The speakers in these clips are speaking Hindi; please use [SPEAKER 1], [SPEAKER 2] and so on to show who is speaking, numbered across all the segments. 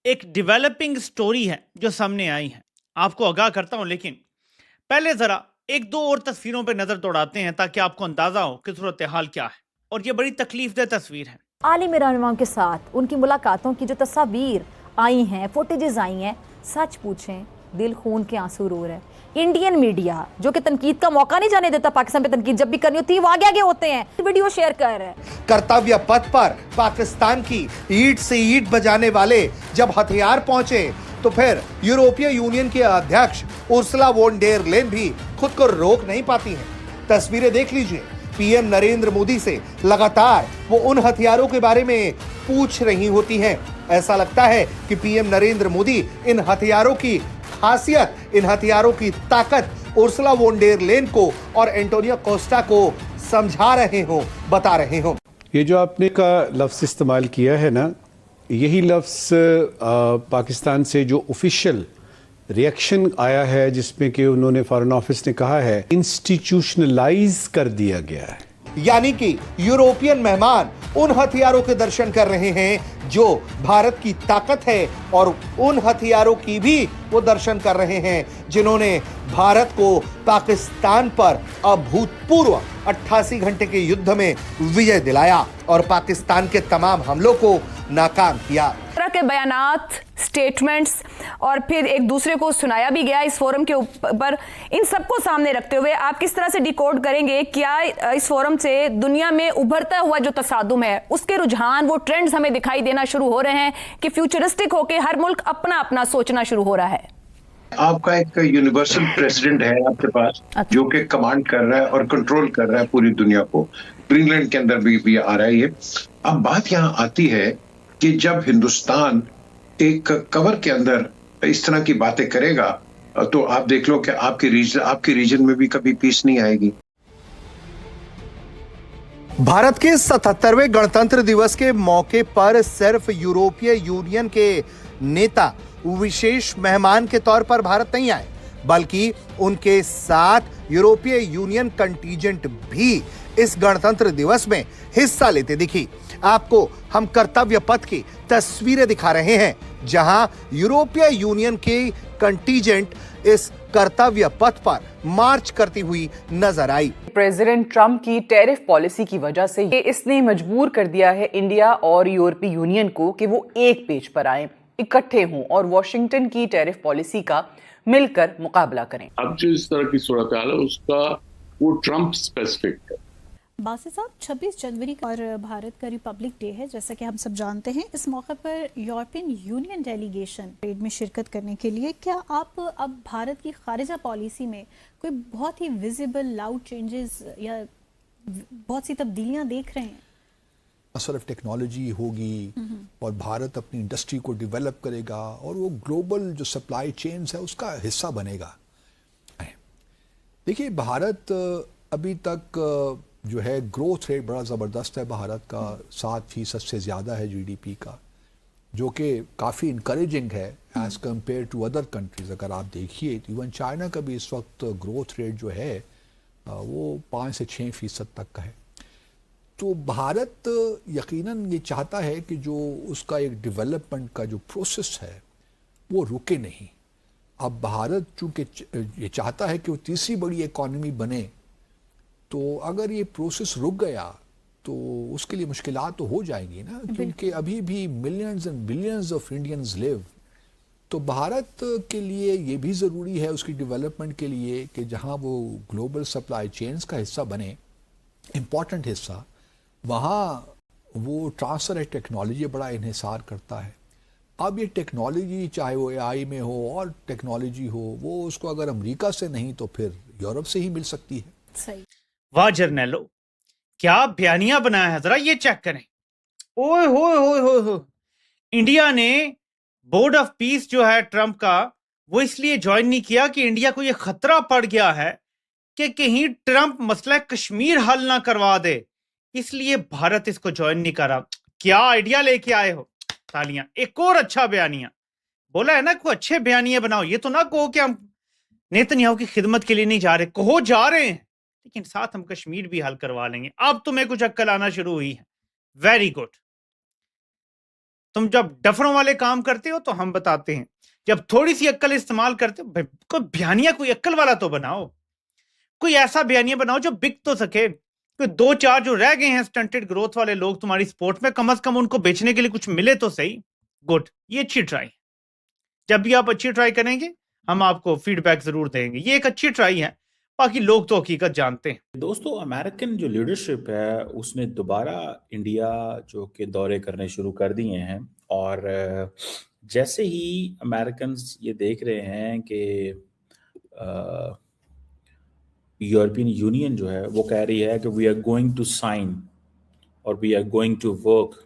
[SPEAKER 1] एक डेवलपिंग स्टोरी है जो सामने आई है। आपको आगाह करता हूं, लेकिन पहले जरा एक दो और तस्वीरों पर नजर दौड़ाते हैं ताकि आपको अंदाजा हो कि सूरत हाल क्या है। और ये बड़ी तकलीफदेह तस्वीर है।
[SPEAKER 2] आलिम रहनुमा के साथ उनकी मुलाकातों की जो तस्वीर आई हैं, फुटेजेस आई हैं, सच पूछें दिल खून के आंसू रो रहे हैं। इंडियन मीडिया जो कि तनकीद का मौका नहीं जाने देता, पाकिस्तान पे तनकीद जब भी करनी होती है वो आगे आगे होते हैं, वीडियो शेयर कर रहे हैं।
[SPEAKER 3] कर्तव्य पथ पर पाकिस्तान की ईंट से ईंट बजाने वाले जब हथियार पहुंचे तो फिर यूरोपीय यूनियन के अध्यक्ष उर्सुला वॉन डेर लेyen भी खुद को रोक नहीं पाती हैं। तस्वीरें देख लीजिए। पीएम नरेंद्र मोदी से लगातार वो उन हथियारों के बारे में पूछ रही होती हैं। ऐसा लगता है कि पीएम नरेंद्र मोदी इन हथियारों की खासियत, इन हथियारों की ताकत उर्सुला वॉन डेर लेyen को और एंटोनियो कोस्टा को समझा रहे हो, बता रहे हो।
[SPEAKER 4] ये जो आपने का लफ्ज इस्तेमाल किया है ना, यही लफ्ज पाकिस्तान से जो ऑफिशियल रिएक्शन आया है जिसमें कि उन्होंने फॉरेन ऑफिस ने कहा है इंस्टीट्यूशनलाइज कर दिया गया है।
[SPEAKER 3] यानी कि यूरोपियन मेहमान उन हथियारों के दर्शन कर रहे हैं जो भारत की ताकत है और उन हथियारों की भी वो दर्शन कर रहे हैं जिन्होंने भारत को पाकिस्तान पर अभूतपूर्व 88 घंटे के युद्ध में विजय दिलाया और पाकिस्तान के तमाम हमलों को नाकाम किया।
[SPEAKER 5] तरह के बयानात, स्टेटमेंट्स और फिर एक दूसरे को सुनाया भी गया इस फोरम के ऊपर। इन सबको सामने रखते हुए आप किस तरह से डिकोड करेंगे, क्या इस फोरम से दुनिया में उभरता हुआ जो तसादुम है उसके रुझान, वो ट्रेंड्स हमें दिखाई देना शुरू हो रहे हैं कि फ्यूचरिस्टिक होकर हर मुल्क अपना अपना सोचना शुरू हो रहा है?
[SPEAKER 6] आपका एक यूनिवर्सल प्रेसिडेंट है आपके पास जो कि कमांड कर रहा है और कंट्रोल कर रहा है पूरी दुनिया को। ग्रीनलैंड के अंदर भी आ रहा है ये। अब बात यहाँ आती है कि जब हिंदुस्तान एक कवर के अंदर इस तरह की बातें करेगा तो आप देख लो कि आपके रीजन में भी कभी पीस नहीं आएगी।
[SPEAKER 3] भारत के 77वें गणतंत्र दिवस के मौके पर सिर्फ यूरोपीय यूनियन के नेता विशेष मेहमान के तौर पर भारत नहीं आए, बल्कि उनके साथ यूरोपीय यूनियन कंटीजेंट भी इस गणतंत्र दिवस में हिस्सा लेते दिखी। आपको हम कर्तव्य पथ की तस्वीरें दिखा रहे हैं जहां यूरोपीय यूनियन की कंटीजेंट इस कर्तव्य पथ पर मार्च करती हुई नजर आई।
[SPEAKER 7] प्रेसिडेंट ट्रंप की टैरिफ पॉलिसी की वजह से इसने मजबूर कर दिया है इंडिया और यूरोपीय यूनियन को कि वो एक पेज पर आए, इकट्ठे हों और वॉशिंगटन की टैरिफ पॉलिसी का मिलकर मुकाबला करें।
[SPEAKER 8] अब जो इस तरह की सूरत हाल है उसका वो ट्रंप स्पेसिफिक है।
[SPEAKER 9] बासित साहब, 26 जनवरी और भारत का रिपब्लिक डे है, जैसा कि हम सब जानते हैं। इस मौके पर यूरोपियन यूनियन डेलीगेशन परेड में शिरकत करने के लिए, क्या आप अब भारत की खारिजा पॉलिसी में कोई बहुत ही विजिबल लाउड चेंजेस या बहुत सी तब्दीलियां देख रहे हैं?
[SPEAKER 10] सिर्फ टेक्नोलॉजी होगी और भारत अपनी इंडस्ट्री को डेवलप करेगा और वो ग्लोबल जो सप्लाई चेन्स है उसका हिस्सा बनेगा। देखिए, भारत अभी तक जो है ग्रोथ रेट बड़ा ज़बरदस्त है भारत का, 7% से ज़्यादा है जीडीपी का, जो कि काफ़ी इनकरेजिंग है as compared to other countries. अगर आप देखिए तो इवन चाइना का भी इस वक्त ग्रोथ रेट जो है वो 5 से 6% तक का है। तो भारत यकीनन ये चाहता है कि जो उसका एक डेवलपमेंट का जो प्रोसेस है वो रुके नहीं। अब भारत चूँकि ये चाहता है कि वो तीसरी बड़ी इकॉनमी बने, तो अगर ये प्रोसेस रुक गया तो उसके लिए मुश्किलात तो हो जाएंगी ना, क्योंकि अभी भी millions and billions of Indians live. तो भारत के लिए ये भी ज़रूरी है उसकी डेवलपमेंट के लिए कि जहाँ वो ग्लोबल सप्लाई चेन्स का हिस्सा बने, इम्पॉर्टेंट हिस्सा, वहाँ वो ट्रांसफर टेक्नोलॉजी बड़ा इन्हिसार करता है। अब ये टेक्नोलॉजी चाहे वो एआई में हो और टेक्नोलॉजी हो, वो उसको अगर अमेरिका से नहीं तो फिर यूरोप से ही मिल सकती है।
[SPEAKER 9] सही।
[SPEAKER 1] वाह जर्नैलो, क्या बयानिया बनाया है, जरा ये चेक करें। ओए हो। इंडिया ने बोर्ड ऑफ पीस जो है ट्रंप का, वो इसलिए ज्वाइन नहीं किया कि इंडिया को ये खतरा पड़ गया है कि कहीं ट्रंप मसला कश्मीर हल ना करवा दे, इसलिए भारत इसको ज्वाइन नहीं करा। क्या आइडिया लेके आए हो, तालियां। एक और अच्छा बयानिया बोला है ना, कोई अच्छे बयानिया बनाओ। ये तो ना कहो कि हम नेतन्याहू की खिदमत के लिए नहीं जा रहे, कहो जा रहे हैं, लेकिन साथ हम कश्मीर भी हल करवा लेंगे। अब तुम्हें कुछ अक्ल आना शुरू हुई है। Very good. तुम जब डफरों वाले काम करते हो तो हम बताते हैं, जब थोड़ी सी अक्ल इस्तेमाल करते हो, कोई बयानिया कोई अक्ल वाला तो बनाओ, कोई ऐसा बयानिया बनाओ जो बिक तो सके। कोई 2-4 जो रह गए हैं स्टंटेड ग्रोथ वाले लोग तुम्हारी स्पोर्ट में, कम से कम उनको बेचने के लिए कुछ मिले तो सही। गुड, ये अच्छी ट्राई। जब भी आप अच्छी ट्राई करेंगे हम आपको फीडबैक जरूर देंगे। ये एक अच्छी ट्राई है, बाकी लोग तो हकीकत जानते हैं।
[SPEAKER 11] दोस्तों, अमेरिकन जो लीडरशिप है उसने दोबारा इंडिया जो के दौरे करने शुरू कर दिए हैं, और जैसे ही अमेरिकन ये देख रहे हैं कि यूरोपियन यूनियन जो है वो कह रही है कि we are going to sign और we are going to work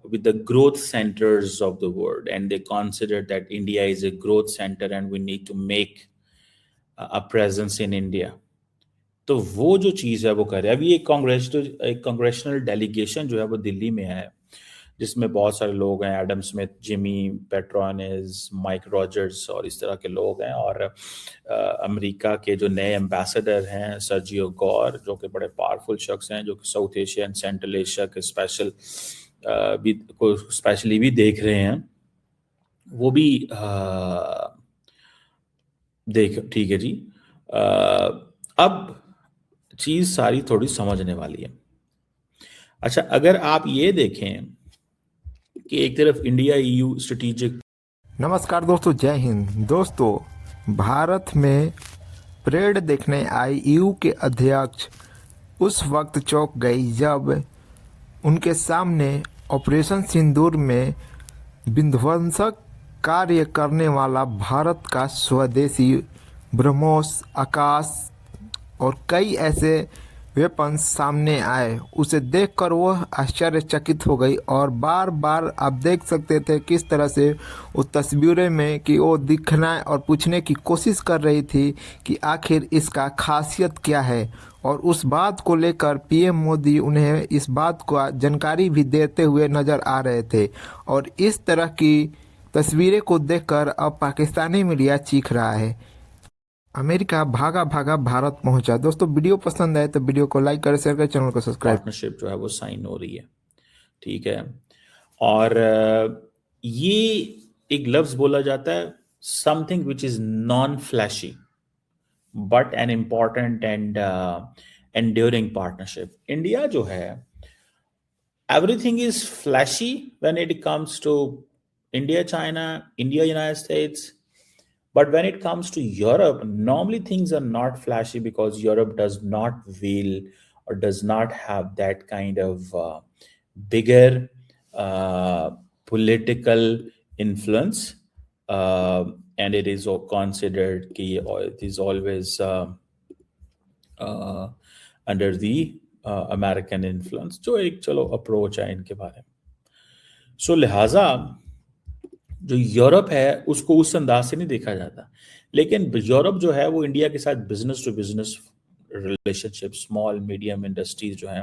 [SPEAKER 11] with the growth centers of the world, and they consider that India is a growth center and we need to make a presence in India. तो वो जो चीज़ है वो कर रहे हैं। अभी एक कांग्रेशनल डेलीगेशन जो है वो दिल्ली में है, जिसमें बहुत सारे लोग हैं, Adam Smith, Jimmy Petronis, Mike Rogers और इस तरह के लोग हैं। और अमेरिका के जो नए एम्बेसडर हैं सर्जियो गौर, जो कि बड़े पावरफुल शख्स हैं, जो कि south Asia and central Asia के स्पेशली भी देख रहे हैं, वो भी ठीक है जी। अब चीज सारी थोड़ी समझने वाली है। अच्छा, अगर आप ये देखें कि एक तरफ इंडिया EU स्ट्रेटेजिक।
[SPEAKER 12] नमस्कार दोस्तों, जय हिंद। दोस्तों, भारत में परेड देखने आई EU के अध्यक्ष उस वक्त चौंक गई जब उनके सामने ऑपरेशन सिंदूर में विध्वंसक कार्य करने वाला भारत का स्वदेशी ब्रह्मोस, आकाश और कई ऐसे वेपन्स सामने आए। उसे देखकर वह आश्चर्यचकित हो गई और बार बार आप देख सकते थे किस तरह से उस तस्वीरें में कि वो दिखना और पूछने की कोशिश कर रही थी कि आखिर इसका खासियत क्या है। और उस बात को लेकर PM मोदी उन्हें इस बात को जानकारी भी देते हुए नज़र आ रहे थे। और इस तरह की तस्वीरें को देखकर अब पाकिस्तानी मीडिया चीख रहा है। अमेरिका भागा भागा भारत पहुंचा। दोस्तों, वीडियो पसंद आए तो वीडियो को लाइक करें, शेयर करें, चैनल को सब्सक्राइब।
[SPEAKER 11] पार्टनरशिप जो है वो साइन हो रही है, ठीक है। और ये एक लफ्ज बोला जाता है, something which is non flashy but an important and enduring partnership. India जो है, everything is flashy when it comes to India China, India United States. But when it comes to Europe, normally things are not flashy because Europe does not wield or does not have that kind of bigger political influence, and it is considered it is always under the American influence. जो एक चलो अप्रोच है इनके बारे में। सो लिहाजा जो यूरोप है उसको उस अंदाज से नहीं देखा जाता, लेकिन यूरोप जो है वो इंडिया के साथ business to business relationship, small medium industries जो हैं